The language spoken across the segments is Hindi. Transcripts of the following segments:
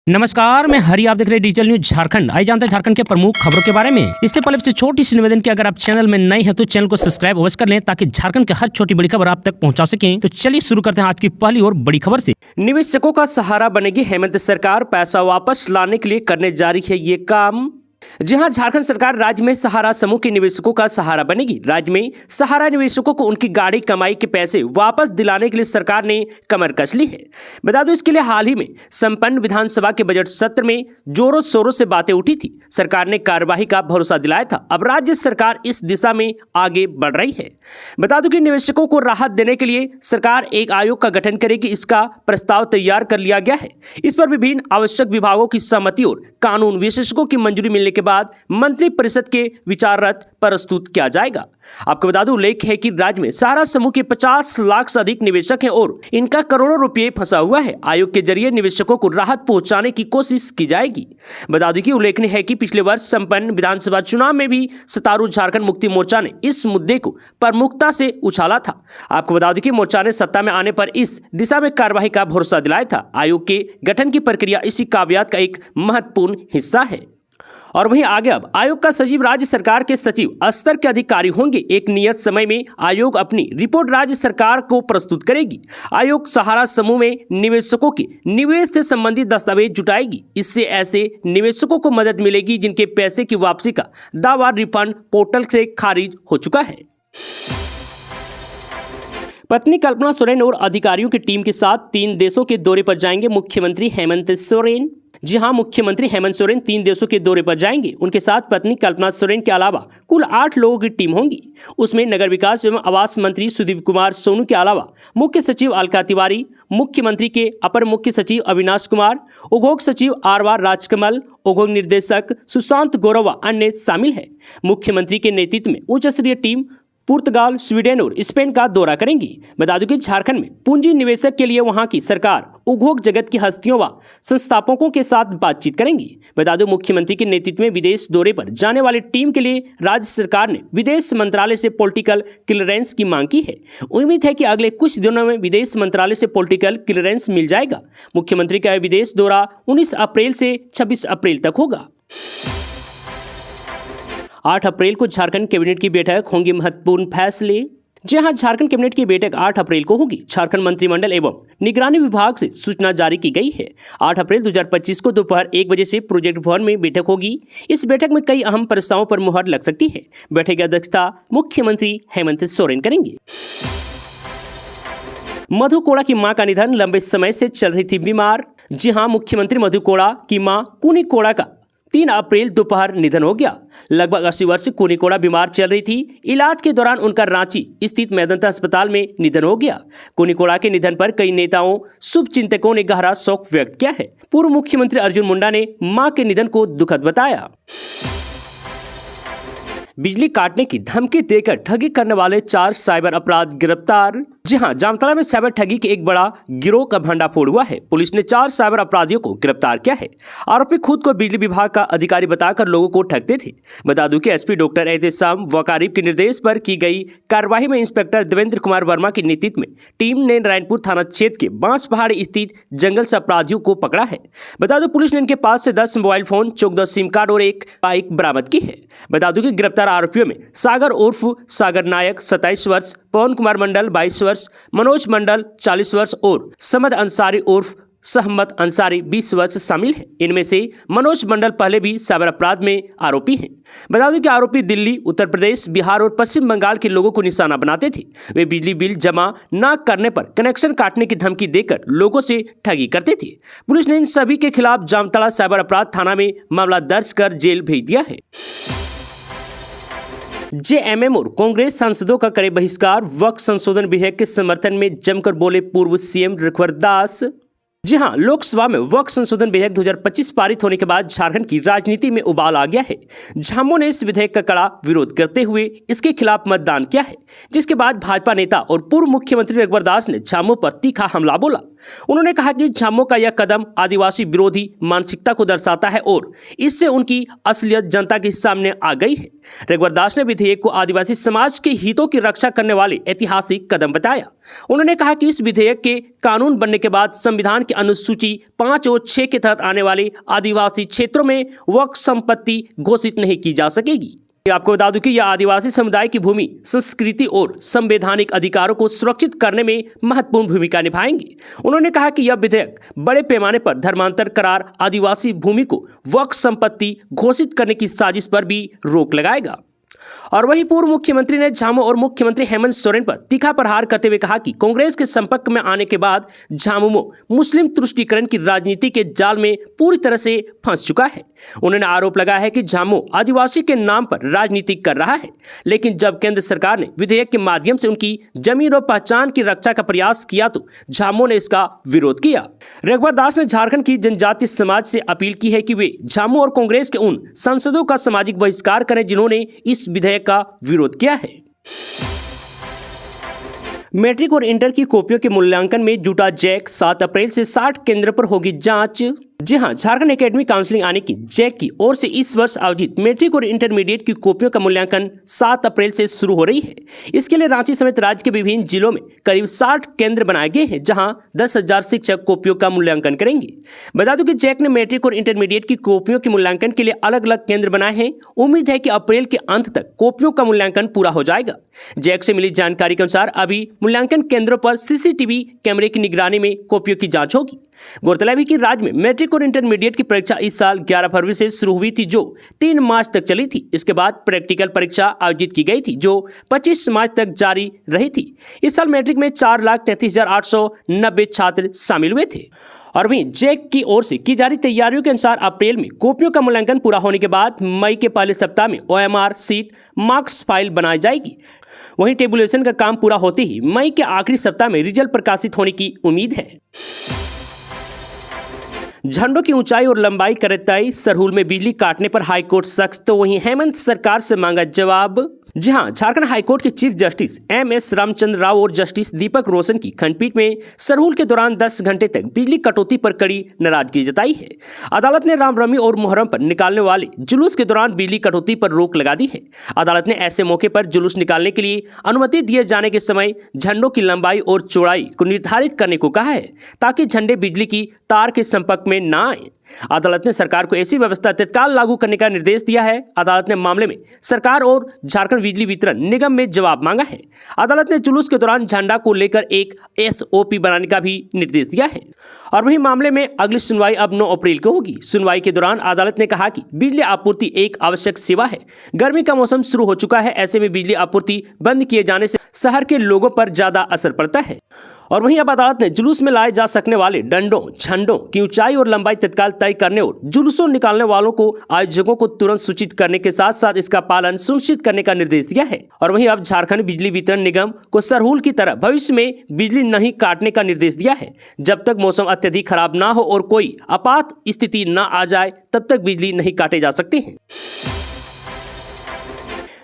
नमस्कार, मैं हरी। आप देख रहे हैं डिजिटल न्यूज झारखंड। आइए जानते हैं झारखंड के प्रमुख खबरों के बारे में। इससे पहले से छोटी सी निवेदन की, अगर आप चैनल में नए हैं तो चैनल को सब्सक्राइब अवश्य कर लें ताकि झारखंड की हर छोटी बड़ी खबर आप तक पहुंचा सकें। तो चलिए शुरू करते हैं आज की पहली और बड़ी खबर से। निवेशकों का सहारा बनेगी हेमंत सरकार, पैसा वापस लाने के लिए करने जा रही है ये काम। जी हां, झारखंड सरकार राज्य में सहारा समूह के निवेशकों का सहारा बनेगी। राज्य में सहारा निवेशकों को उनकी गाड़ी कमाई के पैसे वापस दिलाने के लिए सरकार ने कमर कस ली है। बता दो, इसके लिए हाल ही में संपन्न विधानसभा के बजट सत्र में जोरों शोरों से बातें उठी थी। सरकार ने कार्यवाही का भरोसा दिलाया था। अब राज्य सरकार इस दिशा में आगे बढ़ रही है। बता दो कि निवेशकों को राहत देने के लिए सरकार एक आयोग का गठन करेगी। इसका प्रस्ताव तैयार कर लिया गया है। इस पर विभिन्न आवश्यक विभागों की सहमति और कानून विशेषज्ञों की मंजूरी मिलने के बाद मंत्रिपरिषद के विचाररत प्रस्तुत किया जाएगा। आपको बता दूं, उल्लेख है कि राज्य में सहारा समूह के 50 लाख से अधिक निवेशक हैं और इनका करोड़ों रुपए फंसा हुआ है। आयोग के जरिए निवेशकों को राहत पहुंचाने की कोशिश की जाएगी। बता दूं कि उल्लेखनीय है कि पिछले वर्ष संपन्न विधानसभा चुनाव में भी सत्तारूढ़ झारखंड मुक्ति मोर्चा ने इस मुद्दे को प्रमुखता से उछाला था। आपको बता दूं कि मोर्चा ने सत्ता में आने पर इस दिशा में कार्यवाही का भरोसा दिलाया था। आयोग के गठन की प्रक्रिया इसी काबियात का एक महत्वपूर्ण हिस्सा है। और वहीं आगे अब आयोग का सचिव राज्य सरकार के सचिव स्तर के अधिकारी होंगे। एक नियत समय में आयोग अपनी रिपोर्ट राज्य सरकार को प्रस्तुत करेगी। आयोग सहारा समूह में निवेशकों के निवेश से संबंधित दस्तावेज जुटाएगी। इससे ऐसे निवेशकों को मदद मिलेगी जिनके पैसे की वापसी का दावा रिफंड पोर्टल से खारिज हो चुका है। पत्नी कल्पना सोरेन और अधिकारियों की टीम के साथ 3 देशों के दौरे पर जाएंगे मुख्यमंत्री हेमंत सोरेन। जी हां, मुख्यमंत्री हेमंत सोरेन 3 देशों के दौरे पर जाएंगे। उनके साथ पत्नी कल्पना सोरेन के अलावा कुल 8 लोगों की टीम होंगी। उसमें नगर विकास एवं आवास मंत्री सुदीप कुमार सोनू के अलावा मुख्य सचिव अलका तिवारी, मुख्यमंत्री के अपर मुख्य सचिव अविनाश कुमार, उद्योग सचिव आरवार राजकमल, उद्योग निर्देशक सुशांत गौरव अन्य शामिल है। मुख्यमंत्री के नेतृत्व में उच्च स्तरीय टीम पुर्तगाल, स्वीडन और स्पेन का दौरा करेंगी। बता दूं कि झारखंड में पूंजी निवेशक के लिए वहां की सरकार उद्योग जगत की हस्तियों व संस्थापकों के साथ बातचीत करेंगी। बता दूं, मुख्यमंत्री के नेतृत्व में विदेश दौरे पर जाने वाली टीम के लिए राज्य सरकार ने विदेश मंत्रालय से पॉलिटिकल क्लियरेंस की मांग की है। उम्मीद है कि अगले कुछ दिनों में विदेश मंत्रालय से पॉलिटिकल क्लियरेंस मिल जाएगा। मुख्यमंत्री का विदेश दौरा 19 अप्रैल से 26 अप्रैल तक होगा। 8 अप्रैल को झारखंड कैबिनेट की बैठक, होंगे महत्वपूर्ण फैसले। जी हां, झारखंड कैबिनेट की बैठक 8 अप्रैल को होगी। झारखंड मंत्रिमंडल एवं निगरानी विभाग से सूचना जारी की गई है। 8 अप्रैल 2025 को दोपहर 1 बजे से प्रोजेक्ट भवन में बैठक होगी। इस बैठक में कई अहम प्रस्तावों पर मुहर लग सकती है। बैठक की अध्यक्षता मुख्यमंत्री हेमंत सोरेन करेंगे। मधु कोड़ा की मां का निधन, लंबे समय से चल रही थी बीमार। जी हां, मुख्यमंत्री मधु कोड़ा की मां कुनी कोड़ा का 3 अप्रैल दोपहर निधन हो गया। लगभग 80 वर्ष से कुनी कोड़ा बीमार चल रही थी। इलाज के दौरान उनका रांची स्थित मेदांता अस्पताल में निधन हो गया। कुनी कोड़ा के निधन पर कई नेताओं, शुभ चिंतकों ने गहरा शोक व्यक्त किया है। पूर्व मुख्यमंत्री अर्जुन मुंडा ने मां के निधन को दुखद बताया। बिजली काटने की धमकी देकर ठगी करने वाले 4 साइबर अपराध गिरफ्तार। जी हां, जामताड़ा में साइबर ठगी के एक बड़ा गिरोह का भंडाफोड़ हुआ है। पुलिस ने 4 साइबर अपराधियों को गिरफ्तार किया है। आरोपी खुद को बिजली विभाग का अधिकारी बताकर लोगों को ठगते थे। बता दूं कि एसपी डॉक्टर एहतेशाम वकारीब के निर्देश पर की गई कार्यवाही में इंस्पेक्टर देवेंद्र कुमार वर्मा के नेतृत्व में टीम ने नारायणपुर थाना क्षेत्र के बांस पहाड़ी स्थित जंगल से अपराधियों को पकड़ा है। बता दूं, पुलिस ने इनके पास से 10 मोबाइल फोन, 14 सिम कार्ड और एक बाइक बरामद की है। बता दूं कि गिरफ्तार आरोपियों में सागर उर्फ सागर नायक 27 वर्ष, पवन कुमार मंडल 22 वर्ष, मनोज मंडल 40 वर्ष और समद अंसारी उर्फ सहमत अंसारी 20 वर्ष शामिल है। इनमें से मनोज मंडल पहले भी साइबर अपराध में आरोपी हैं। बता दें कि आरोपी दिल्ली, उत्तर प्रदेश, बिहार और पश्चिम बंगाल के लोगों को निशाना बनाते थे। वे बिजली बिल जमा न करने पर कनेक्शन काटने की धमकी देकर लोगों से ठगी करते थे। पुलिस ने इन सभी के खिलाफ जामताड़ा साइबर अपराध थाना में मामला दर्ज कर जेल भेज दिया है। जेएमएम और कांग्रेस सांसदों का करे बहिष्कार, वक्फ संशोधन विधेयक के समर्थन में जमकर बोले पूर्व सीएम रघुवर दास। जी हां, लोकसभा में वक्फ संशोधन विधेयक 2025 पारित होने के बाद झारखंड की राजनीति में उबाल आ गया है। झामुमो ने इस विधेयक का कड़ा विरोध करते हुए इसके खिलाफ मतदान किया है, जिसके बाद भाजपा नेता और पूर्व मुख्यमंत्री रघुवर दास ने झामुमो पर तीखा हमला बोला। उन्होंने कहा कि झामुमो का यह कदम आदिवासी विरोधी मानसिकता को दर्शाता है और इससे उनकी असलियत जनता के सामने आ गई है। रघुवर दास ने विधेयक को आदिवासी समाज के हितों की रक्षा करने वाले ऐतिहासिक कदम बताया। उन्होंने कहा कि इस विधेयक के कानून बनने के बाद संविधान के कि अनुसूची 5 और 6 के तहत आने वाले आदिवासी क्षेत्रों में वक्फ संपत्ति घोषित नहीं की जा सकेगी। आपको बता दूं कि यह आदिवासी समुदाय की भूमि, संस्कृति और संवैधानिक अधिकारों को सुरक्षित करने में महत्वपूर्ण भूमिका निभाएंगे। उन्होंने कहा कि यह विधेयक बड़े पैमाने पर धर्मांतर करार आदिवासी भूमि को वक्फ संपत्ति घोषित करने की साजिश पर भी रोक लगाएगा। और वहीं पूर्व मुख्यमंत्री ने झामू और मुख्यमंत्री हेमंत सोरेन पर तीखा प्रहार करते हुए कहा कि कांग्रेस के संपर्क में आने के बाद झामुमो मुस्लिम तुष्टीकरण की राजनीति के जाल में पूरी तरह से फंस चुका है। उन्होंने आरोप लगाया है कि झामू आदिवासी के नाम पर राजनीति कर रहा है, लेकिन जब केंद्र सरकार ने विधेयक के माध्यम से उनकी जमीन और पहचान की रक्षा का प्रयास किया तो झामू ने इसका विरोध किया। रघुवर दास ने झारखंड की जनजातीय समाज से अपील की है कि वे झामू और कांग्रेस के उन सांसदों का सामाजिक बहिष्कार करें जिन्होंने इस विधेयक का विरोध किया है। मैट्रिक और इंटर की कॉपियों के मूल्यांकन में जुटा जैक 7 अप्रैल से 60 केंद्र पर होगी जांच। जी हां, झारखंड एकेडमिक काउंसिलिंग आने की जैक की ओर से इस वर्ष आयोजित मैट्रिक और इंटरमीडिएट की कॉपियों का मूल्यांकन 7 अप्रैल से शुरू हो रही है। इसके लिए रांची समेत राज्य के विभिन्न जिलों में करीब 60 केंद्र बनाए गए हैं, जहां 10,000 शिक्षक कॉपियों का मूल्यांकन करेंगे। बता दूं कि जैक ने मैट्रिक और इंटरमीडिएट की कॉपियों के मूल्यांकन के लिए अलग अलग केंद्र बनाए हैं। उम्मीद है कि अप्रैल के अंत तक कॉपियों का मूल्यांकन पूरा हो जाएगा। जैक से मिली जानकारी के अनुसार अभी मूल्यांकन केंद्रों पर सीसीटीवी कैमरे की निगरानी में कॉपियों की जांच होगी। गौरतलब है कि राज्य में मैट्रिक और इंटरमीडिएट की परीक्षा इस साल 11 फरवरी से शुरू हुई थी, जो 3 मार्च तक चली थी। इसके बाद प्रैक्टिकल परीक्षा आयोजित की गई थी, जो 25 मार्च तक जारी रही थी। इस साल मैट्रिक में 4,33,890 छात्र शामिल हुए थे। और वहीं जैक की ओर से की जा रही तैयारियों के अनुसार अप्रैल में कॉपियों का मूल्यांकन पूरा होने के बाद मई के पहले सप्ताह में OMR सीट मार्क्स फाइल बनाई जाएगी। वहीं टेबुलेशन का काम पूरा होते ही मई के आखिरी सप्ताह में रिजल्ट प्रकाशित होने की उम्मीद है। झंडों की ऊंचाई और लंबाई करे तय, सरहुल में बिजली काटने पर हाईकोर्ट सख्त, तो वहीं हेमंत सरकार से मांगा जवाब। जी हां, झारखंड हाईकोर्ट के chief justice MS Ramchandra Rao और जस्टिस दीपक रोशन की खंडपीठ में सरहुल के दौरान 10 घंटे तक बिजली कटौती पर कड़ी नाराजगी जताई है। अदालत ने रामनवमी और मुहर्रम पर निकालने वाले जुलूस के दौरान बिजली कटौती पर रोक लगा दी है। अदालत ने ऐसे मौके पर जुलूस निकालने के लिए अनुमति दिए जाने के समय झंडों की लंबाई और चौड़ाई को निर्धारित करने को कहा है, ताकि झंडे बिजली की तार के संपर्क में न आए। अदालत ने सरकार को ऐसी व्यवस्था तत्काल लागू करने का निर्देश दिया है। अदालत ने मामले में सरकार और झारखंड बिजली वितरण निगम में जवाब मांगा है। अदालत ने जुलूस के दौरान झंडा को लेकर एक SOP बनाने का भी निर्देश दिया है। और वहीं मामले में अगली सुनवाई अब 9 अप्रैल को होगी। सुनवाई के दौरान अदालत ने कहा कि बिजली आपूर्ति एक आवश्यक सेवा है। गर्मी का मौसम शुरू हो चुका है, ऐसे में बिजली आपूर्ति बंद किए जाने से शहर के लोगों पर ज्यादा असर पड़ता है। और वहीं अब अदालत ने जुलूस में लाए जा सकने वाले डंडों, झंडों की ऊंचाई और लंबाई तत्काल तय करने और जुलूसों निकालने वालों को आयोजकों को तुरंत सूचित करने के साथ साथ इसका पालन सुनिश्चित करने का निर्देश दिया है। और वहीं अब झारखंड बिजली वितरण निगम को सरहुल की तरह भविष्य में बिजली नहीं काटने का निर्देश दिया है। जब तक मौसम अत्यधिक खराब ना हो और कोई आपात स्थिति न आ जाए, तब तक बिजली नहीं काटे जा सकते हैं।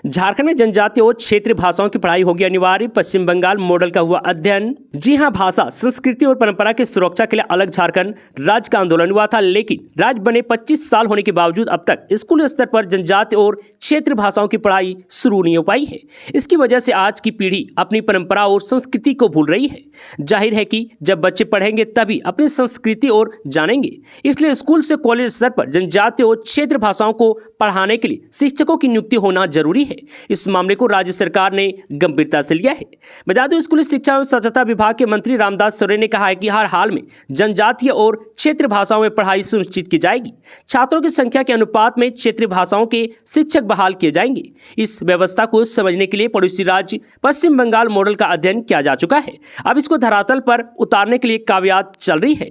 झारखंड में जनजातीय और क्षेत्रीय भाषाओं की पढ़ाई होगी अनिवार्य, पश्चिम बंगाल मॉडल का हुआ अध्ययन। जी हां, भाषा, संस्कृति और परंपरा की सुरक्षा के लिए अलग झारखंड राज्य का आंदोलन हुआ था, लेकिन राज्य बने 25 साल होने के बावजूद अब तक स्कूल स्तर पर जनजातीय और क्षेत्रीय भाषाओं की पढ़ाई शुरू नहीं हो पाई है। इसकी वजह से आज की पीढ़ी अपनी परंपरा और संस्कृति को भूल रही है। जाहिर है कि जब बच्चे पढ़ेंगे तभी अपनी संस्कृति और जानेंगे। इसलिए स्कूल से कॉलेज स्तर पर जनजातीय और क्षेत्रीय भाषाओं को पढ़ाने के लिए शिक्षकों की नियुक्ति होना जरूरी है। इस मामले को राज्य सरकार ने गंभीरता से लिया है। बता दें, स्कूली शिक्षा एवं स्वच्छता विभाग के मंत्री रामदास सोरेन ने कहा है कि हर हाल में जनजातीय और क्षेत्रीय भाषाओं में पढ़ाई सुनिश्चित की जाएगी। छात्रों की संख्या के अनुपात में क्षेत्रीय भाषाओं के शिक्षक बहाल किए जाएंगे। इस व्यवस्था को समझने के लिए पड़ोसी राज्य पश्चिम बंगाल मॉडल का अध्ययन किया जा चुका है। अब इसको धरातल पर उतारने के लिए काव्यात चल रही है।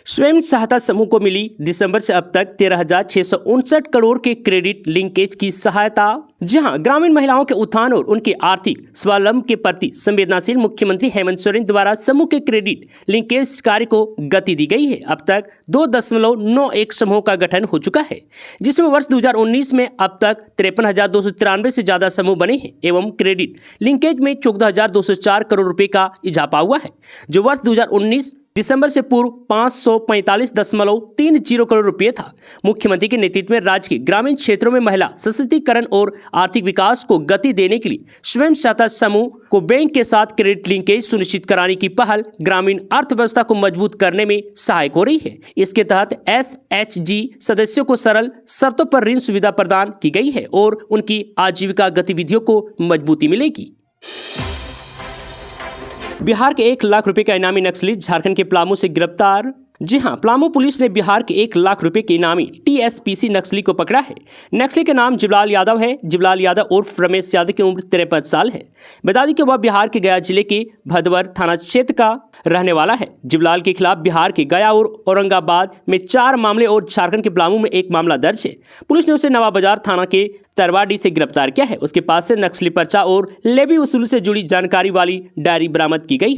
स्वयं सहायता समूह को मिली दिसंबर से अब तक 13,659 करोड़ के क्रेडिट लिंकेज की सहायता। जहां ग्रामीण महिलाओं के उत्थान और उनके आर्थिक स्वावलंबन के प्रति संवेदनशील मुख्यमंत्री हेमंत सोरेन द्वारा समूह के क्रेडिट लिंकेज कार्य को गति दी गई है। अब तक 2.91 समूह का गठन हो चुका है, जिसमें वर्ष 2019 में अब तक 53,293 से ज्यादा समूह बने हैं एवं क्रेडिट लिंकेज में 14,204 करोड़ रुपए का इजाफा हुआ है, जो वर्ष 2019 दिसंबर से पूर्व 545.30 करोड़ रुपए था। मुख्यमंत्री के नेतृत्व में राज्य के ग्रामीण क्षेत्रों में महिला सशक्तिकरण और आर्थिक विकास को गति देने के लिए स्वयं सहायता समूह को बैंक के साथ क्रेडिट लिंकेज सुनिश्चित कराने की पहल ग्रामीण अर्थव्यवस्था को मजबूत करने में सहायक हो रही है। इसके तहत SHG सदस्यों को सरल शर्तों पर ऋण सुविधा प्रदान की गई है और उनकी आजीविका गतिविधियों को मजबूती मिलेगी। बिहार के 1 लाख रुपए का इनामी नक्सली झारखंड के पलामू से गिरफ्तार। जी हां, पलामू पुलिस ने बिहार के 1 लाख रुपए के इनामी TSPC नक्सली को पकड़ा है। नक्सली का नाम जिबलाल यादव है। जिबलाल यादव उर्फ रमेश यादव की उम्र 53 साल है। बता दें कि वह बिहार के गया जिले के भदवर थाना क्षेत्र का रहने वाला है। जिबलाल के खिलाफ बिहार के गया और औरंगाबाद में 4 मामले और झारखंड के पलामू में 1 मामला दर्ज है। पुलिस ने उसे नवाबाजार थाना के तरवाडी से गिरफ्तार किया है। उसके पास से नक्सली पर्चा और लेवी वसूली से जुड़ी जानकारी वाली डायरी बरामद की गई।